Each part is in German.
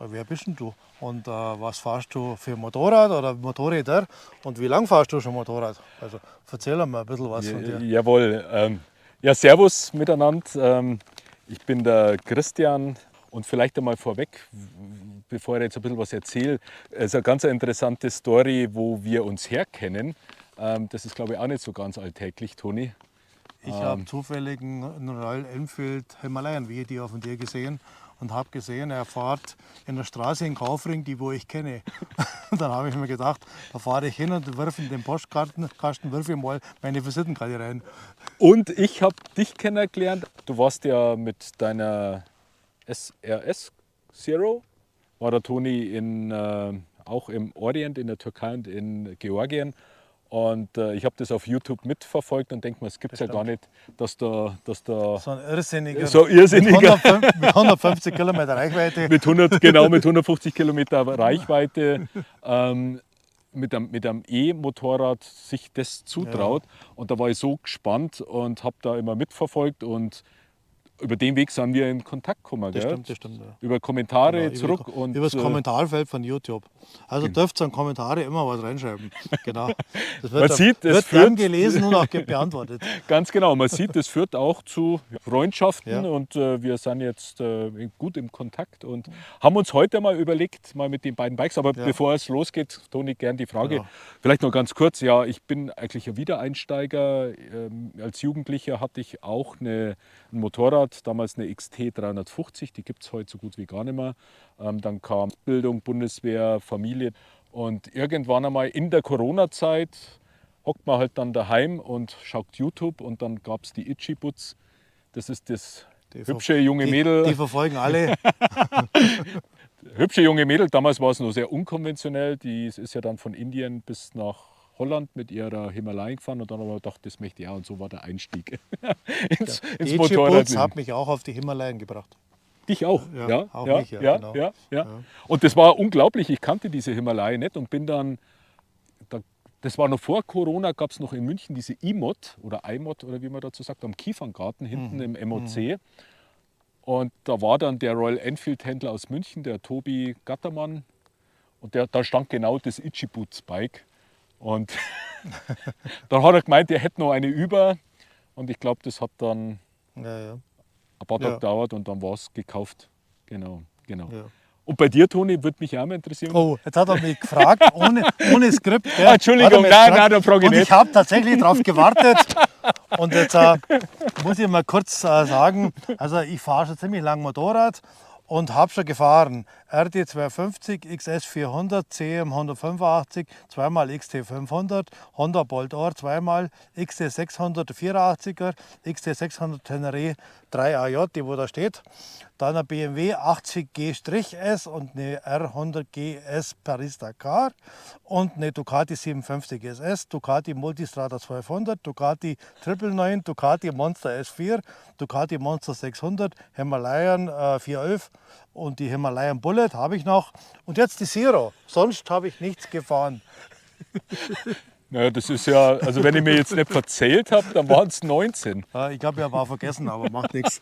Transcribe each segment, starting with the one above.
wer bist denn du? Und was fahrst du für Motorrad oder Motorräder? Und wie lange fahrst du schon Motorrad? Also erzähl mal ein bisschen was von dir. Jawohl. Ja, servus miteinander. Ich bin der Christian und vielleicht einmal vorweg, bevor ich jetzt ein bisschen was erzähle, es ist eine ganz interessante Story, wo wir uns herkennen. Das ist, glaube ich, auch nicht so ganz alltäglich, Toni. Ich habe zufällig einen Royal Enfield Himalayan Video von dir gesehen und habe gesehen, er fährt in der Straße in Kaufring, die wo ich kenne. Und dann habe ich mir gedacht, da fahre ich hin und wirf in den Postkasten, wirf ich mal meine Visitenkarte rein. Und ich habe dich kennengelernt. Du warst ja mit deiner SRS Zero, war der Toni auch im Orient, in der Türkei und in Georgien. Und ich habe das auf YouTube mitverfolgt und denke mir, es gibt es ja gar nicht, dass da So ein Irrsinniger, mit 150 Kilometer Reichweite. mit 150 Kilometer Reichweite mit einem E-Motorrad sich das zutraut. Ja. Und da war ich so gespannt und habe da immer mitverfolgt und über den Weg sind wir in Kontakt gekommen. Das stimmt, ja. Über Kommentare genau, zurück. Über das Kommentarfeld von YouTube. Also dürft ihr in Kommentare immer was reinschreiben. Genau. Das wird gern gelesen und auch beantwortet. Ganz genau. Man sieht, das führt auch zu Freundschaften und wir sind jetzt gut im Kontakt und haben uns heute mal überlegt, mal mit den beiden Bikes. Aber bevor es losgeht, Toni, gern die Frage. Vielleicht noch ganz kurz. Ja, ich bin eigentlich ein Wiedereinsteiger. Als Jugendlicher hatte ich auch ein Motorrad, damals eine XT 350, die gibt es heute so gut wie gar nicht mehr. Dann kam Bildung, Bundeswehr, Familie und irgendwann einmal in der Corona-Zeit hockt man halt dann daheim und schaut YouTube und dann gab es die Itchy Boots. Das ist das hübsche junge Mädel. Die verfolgen alle. Hübsche junge Mädel, damals war es noch sehr unkonventionell. Die ist ja dann von Indien bis nach Holland mit ihrer Himalayan gefahren und dann aber gedacht, das möchte ich auch und so war der Einstieg ins Motorrad. Die hat mich auch auf die Himalayan gebracht. Dich auch? Ja, auch mich, genau. Ja. Und das war unglaublich, ich kannte diese Himalayan nicht und bin dann, das war noch vor Corona, gab es noch in München diese iMod oder iMod oder wie man dazu sagt, am Kieferngarten hinten im MOC. Und da war dann der Royal Enfield Händler aus München, der Tobi Gattermann und da stand genau das Itchy Boots Bike. Und dann hat er gemeint, er hätte noch eine über. Und ich glaube, das hat dann ein paar Tage gedauert und dann war es gekauft. Genau. Ja. Und bei dir, Toni, würde mich auch mal interessieren. Oh, jetzt hat er mich gefragt, ohne Skript. Gell? Entschuldigung, nein, da frage ich nicht. Und ich habe tatsächlich darauf gewartet. Und jetzt muss ich mal kurz sagen, also ich fahre schon ziemlich lang Motorrad. Und habe schon gefahren. RD 250, XS 400, CM 185, zweimal XT 500, Honda Bolt R zweimal, XT 600 84er, XT 600 Tenere 3AJ, die wo da steht. Dann ein BMW 80G-S und eine R100 GS Paris-Dakar und eine Ducati 750 SS, Ducati Multistrada 1200, Ducati 999, Ducati Monster S4, Ducati Monster 600, Himalayan 411 und die Himalayan Bullet habe ich noch. Und jetzt die Zero. Sonst habe ich nichts gefahren. Naja, das ist ja, also wenn ich mir jetzt nicht verzählt habe, dann waren es 19. Ich glaube, ich habe auch vergessen, aber macht nichts.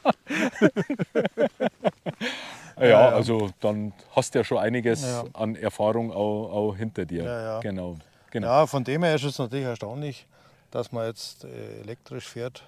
Ja, also dann hast du ja schon einiges an Erfahrung auch hinter dir. Ja. Genau. Ja, von dem her ist es natürlich erstaunlich, dass man jetzt elektrisch fährt.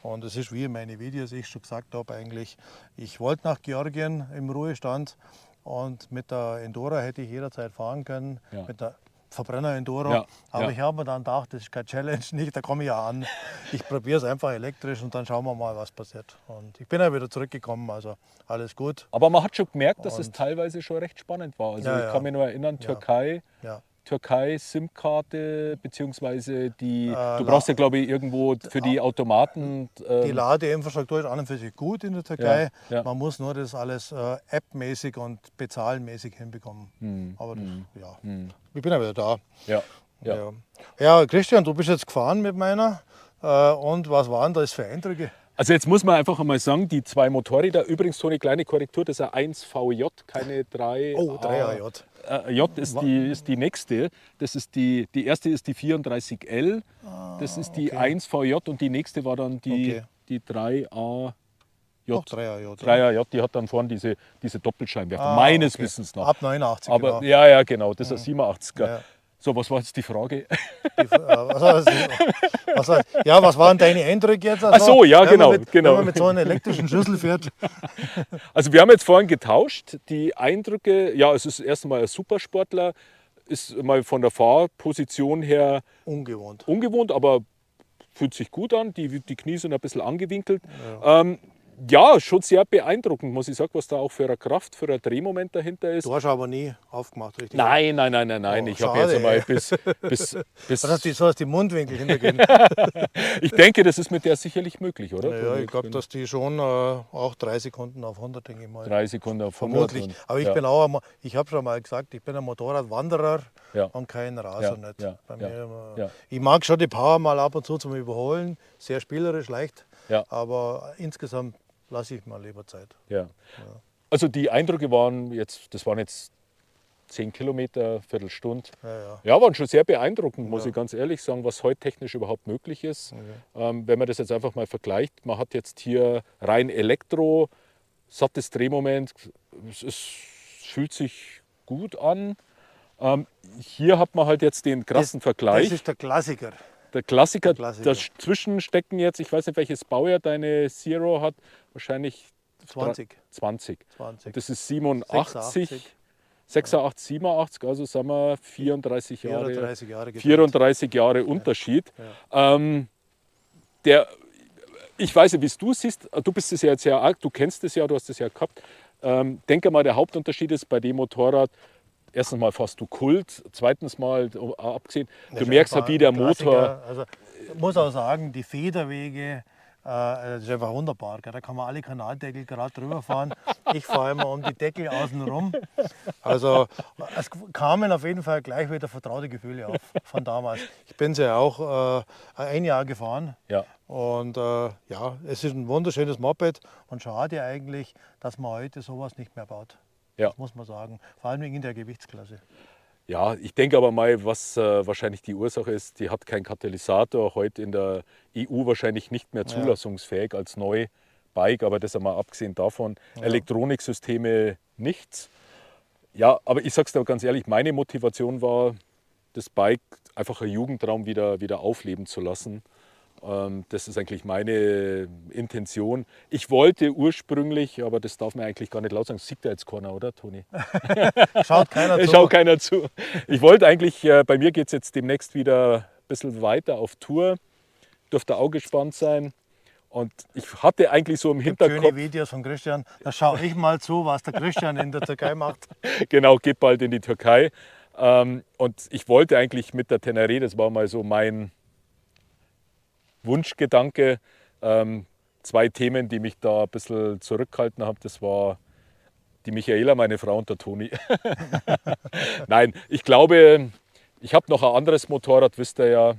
Und es ist wie in meinen Videos, ich schon gesagt habe eigentlich, ich wollte nach Georgien im Ruhestand und mit der Enduro hätte ich jederzeit fahren können, mit der Verbrenner Enduro. Aber ich habe mir dann gedacht, das ist keine Challenge, nicht, da komme ich ja an. Ich probiere es einfach elektrisch und dann schauen wir mal, was passiert. Und ich bin ja wieder zurückgekommen, also alles gut. Aber man hat schon gemerkt, dass es teilweise schon recht spannend war. Also ich kann mich nur erinnern, Türkei SIM-Karte, beziehungsweise du brauchst ja, glaube ich, irgendwo für die Automaten... die Ladeinfrastruktur ist an und für sich gut in der Türkei. Man muss nur das alles appmäßig und bezahlenmäßig hinbekommen. Aber das, ich bin ja wieder da. Ja, Christian, du bist jetzt gefahren mit meiner. Und was waren das für Eindrücke? Also jetzt muss man einfach einmal sagen, die zwei Motorräder, übrigens so eine kleine Korrektur, das ist ein 1VJ, keine 3. Oh, 3AJ. J ist die nächste. Das ist die erste ist die 34L, das ist die 1VJ und die nächste war dann die 3A. Doch, 3er J. 3er J, die hat dann vorne diese Doppelscheinwerfer, meines Wissens nach. Ab 89, Aber genau. ja, genau, das ist ein 87er. Ja. So, was war jetzt die Frage? Was waren deine Eindrücke jetzt? Ach so, ja, genau. Wenn man mit so einer elektrischen Schüssel fährt. Also wir haben jetzt vorhin getauscht, die Eindrücke, ja, es ist erstmal ein Supersportler, ist mal von der Fahrposition her ungewohnt, aber fühlt sich gut an, die Knie sind ein bisschen angewinkelt. Ja, schon sehr beeindruckend, muss ich sagen, was da auch für eine Kraft, für ein Drehmoment dahinter ist. Du hast aber nie aufgemacht, richtig? Nein. Oh, Ich habe jetzt einmal bis so hast die Mundwinkel hintergehen. Ich denke, das ist mit der sicherlich möglich, oder? Ja, ich glaube, dass die schon auch 3 Sekunden auf 100, denke ich mal. 3 Sekunden auf 100. Vermutlich. Aber ich habe schon mal gesagt, ich bin ein Motorradwanderer Ja. und kein Raser nicht. Ja. Bei mir, Ja. Ich mag schon die Power mal ab und zu zum Überholen, sehr spielerisch, leicht. Ja. Aber insgesamt lasse ich mal lieber Zeit. Ja. Also die Eindrücke waren jetzt 10 Kilometer, Viertelstunde. Ja, waren schon sehr beeindruckend, muss ich ganz ehrlich sagen, was heute technisch überhaupt möglich ist. Wenn man das jetzt einfach mal vergleicht, man hat jetzt hier rein Elektro, sattes Drehmoment, es fühlt sich gut an. Hier hat man halt jetzt den krassen Vergleich. Das ist der Klassiker. Der Klassiker. Das Zwischenstecken jetzt, ich weiß nicht, welches Baujahr deine Zero hat, wahrscheinlich 20. 20. Das ist 87, 87, also sagen wir 34 Jahre Unterschied. Ja. Ich weiß nicht, wie du es siehst, du bist es ja jetzt ja, du kennst es ja, du hast es ja gehabt. Denke mal, der Hauptunterschied ist bei dem Motorrad, erstens mal fährst du Kult, zweitens mal, abgesehen, du merkst ja, wie der Motor... Also, ich muss auch sagen, die Federwege, das ist einfach wunderbar. Gell? Da kann man alle Kanaldeckel gerade drüber fahren. Ich fahre immer um die Deckel außen rum. Also es kamen auf jeden Fall gleich wieder vertraute Gefühle auf von damals. Ich bin sie ja auch ein Jahr gefahren. Ja. Und es ist ein wunderschönes Moped und schade eigentlich, dass man heute sowas nicht mehr baut. Ja. Das muss man sagen, vor allem in der Gewichtsklasse. Ja, ich denke aber mal, was wahrscheinlich die Ursache ist, die hat keinen Katalysator, heute in der EU wahrscheinlich nicht mehr zulassungsfähig als Neubike, aber das einmal abgesehen davon, Elektroniksysteme nichts. Ja, aber ich sag's dir ganz ehrlich, meine Motivation war, das Bike einfach ein Jugendraum wieder aufleben zu lassen. Das ist eigentlich meine Intention. Ich wollte ursprünglich, aber das darf man eigentlich gar nicht laut sagen, sieht ja jetzt keiner, oder Toni? Schaut keiner zu. Schaut keiner zu. Ich wollte eigentlich, bei mir geht es jetzt demnächst wieder ein bisschen weiter auf Tour. Dürfte auch gespannt sein. Und ich hatte eigentlich so im Hinterkopf... Schöne Videos von Christian. Da schaue ich mal zu, was der Christian in der Türkei macht. Genau, geht bald in die Türkei. Und ich wollte eigentlich mit der Teneré, das war mal so mein Wunschgedanke, 2 Themen, die mich da ein bisschen zurückgehalten haben, das war die Michaela, meine Frau, und der Toni. Nein, ich glaube, ich habe noch ein anderes Motorrad, wisst ihr ja.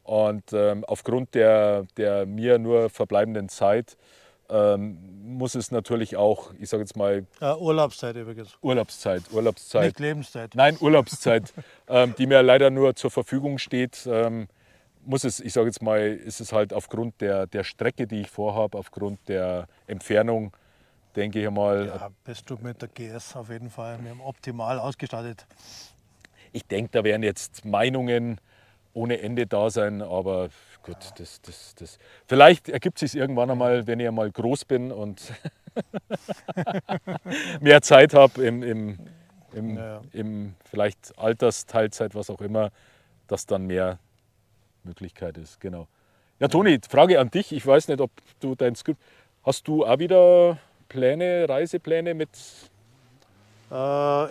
Und aufgrund der mir nur verbleibenden Zeit muss es natürlich auch, ich sage jetzt mal... Urlaubszeit übrigens. Urlaubszeit. Nicht Lebenszeit. Nein, Urlaubszeit, die mir leider nur zur Verfügung steht. Muss es, ich sage jetzt mal, ist es halt aufgrund der Strecke, die ich vorhabe, aufgrund der Entfernung, denke ich mal. Ja, bist du mit der GS auf jeden Fall optimal ausgestattet. Ich denke, da werden jetzt Meinungen ohne Ende da sein, aber gut, das. Vielleicht ergibt es sich irgendwann einmal, wenn ich einmal groß bin und mehr Zeit habe im vielleicht Altersteilzeit, was auch immer, dass dann mehr Möglichkeit ist, genau. Ja, Toni, Frage an dich. Ich weiß nicht, ob du dein Skript... Hast du auch wieder Reisepläne mit...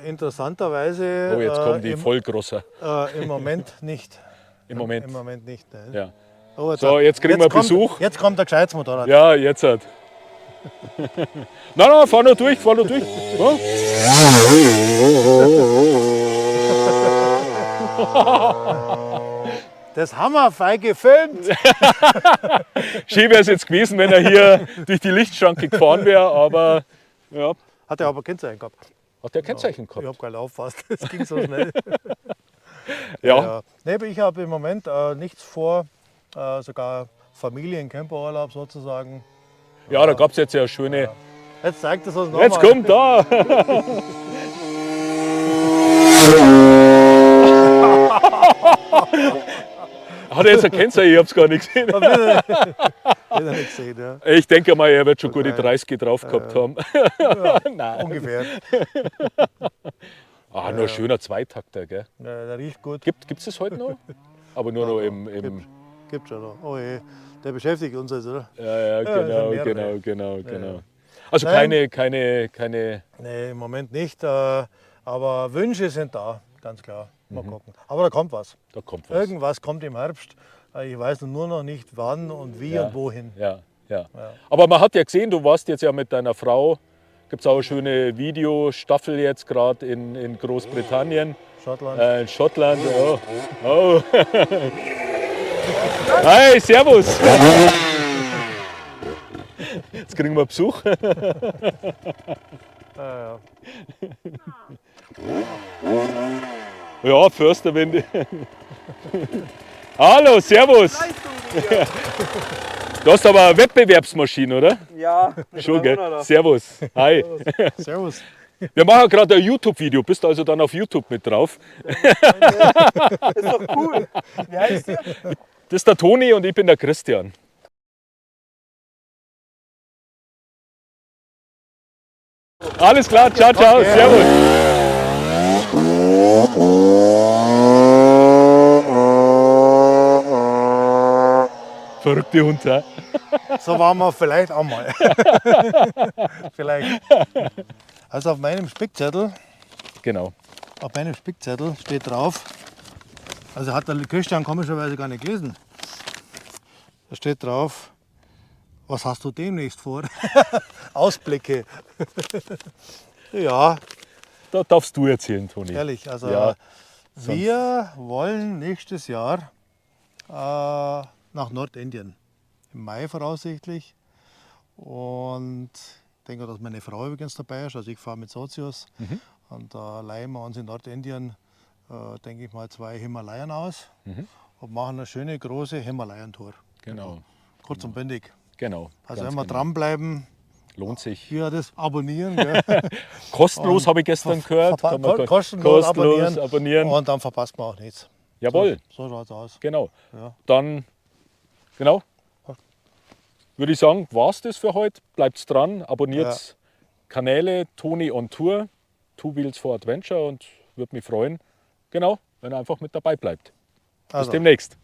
Interessanterweise... Oh, jetzt kommen die Vollgrosser. Im Moment nicht. Im Moment nicht. Ne? Ja. Oh, so, jetzt kriegen wir Besuch. Jetzt kommt der Gescheidsmotorrad. Ja, jetzt hat. Nein, fahr nur durch. Ja? Das haben wir fein gefilmt. Schön wäre es jetzt gewesen, wenn er hier durch die Lichtschranke gefahren wäre, aber ja. Hat er aber Kennzeichen gehabt. Hat der Kennzeichen gehabt? Ich habe gerade aufgepasst, es ging so schnell. Ja. Nee, ich habe im Moment nichts vor, sogar Familiencamperurlaub sozusagen. Ja, da gab es jetzt ja eine schöne. Jetzt zeigt es uns nochmal. Jetzt kommt da! Hat er jetzt erkannt, ich hab's gar nicht gesehen. Nicht gesehen, ja. Ich denke mal, er wird schon gute 30 drauf gehabt haben. Nein. Ungefähr. Ah, nur ein schöner Zweitakter, gell? Ja, der riecht gut. Gibt es das heute noch? Aber nur noch im Gibt schon noch. Oh je, der beschäftigt uns jetzt, oder? Ja, das sind mehrere. genau. Also Nein. keine. Nee, im Moment nicht. Aber Wünsche sind da, ganz klar. Mal gucken. Aber da kommt was. Da kommt was. Irgendwas kommt im Herbst. Ich weiß nur noch nicht wann und wie und wohin. Ja. Aber man hat ja gesehen, du warst jetzt ja mit deiner Frau. Gibt es auch eine schöne Videostaffel jetzt gerade in Großbritannien. Schottland. In Schottland. Oh. Hi, servus. Jetzt kriegen wir Besuch. Ja. Ja, Försterwende. Hallo, servus. Du hast aber eine Wettbewerbsmaschine, oder? Ja, Schon, gell? Servus. Hi. Servus. Wir machen gerade ein YouTube-Video. Bist du also dann auf YouTube mit drauf? ist doch cool. Wie heißt der? Das ist der Toni und ich bin der Christian. Alles klar, ciao, Okay. servus. Verrückte Hund, hä? So waren wir vielleicht auch mal. Vielleicht. Also auf meinem Spickzettel Genau. Steht drauf, also hat der Christian komischerweise gar nicht gelesen. Da steht drauf, was hast du demnächst vor? Ausblicke. Ja, Da darfst du erzählen, Toni. ehrlich. Also Ja, wir wollen nächstes Jahr nach Nordindien. Im Mai voraussichtlich. Und ich denke, dass meine Frau übrigens dabei ist. Also ich fahre mit Sozius. Und da leihen wir uns in Nordindien, denke ich mal, 2 Himalayen aus. Und machen eine schöne große Himalayan-Tour. Genau. Kurz und bündig. Genau. Also ganz wenn wir genau. dranbleiben, Lohnt sich. hier das abonnieren. Gell? Kostenlos habe ich gestern gehört. Kann man Kostenlos abonnieren. Und dann verpasst man auch nichts. Jawohl, So schaut es aus. genau. Ja. Dann, genau, würde ich sagen, war es das für heute. Bleibt dran, abonniert Kanäle Toni on Tour, Two Wheels for Adventure und würde mich freuen, genau, wenn ihr einfach mit dabei bleibt. Bis Also. demnächst.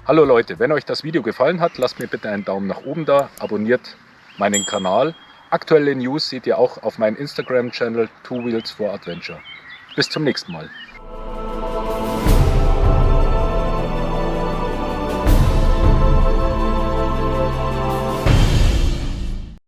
Hallo Leute, wenn euch das Video gefallen hat, lasst mir bitte einen Daumen nach oben da, abonniert meinen Kanal. Aktuelle News seht ihr auch auf meinem Instagram-Channel Two Wheels for Adventure. Bis zum nächsten Mal.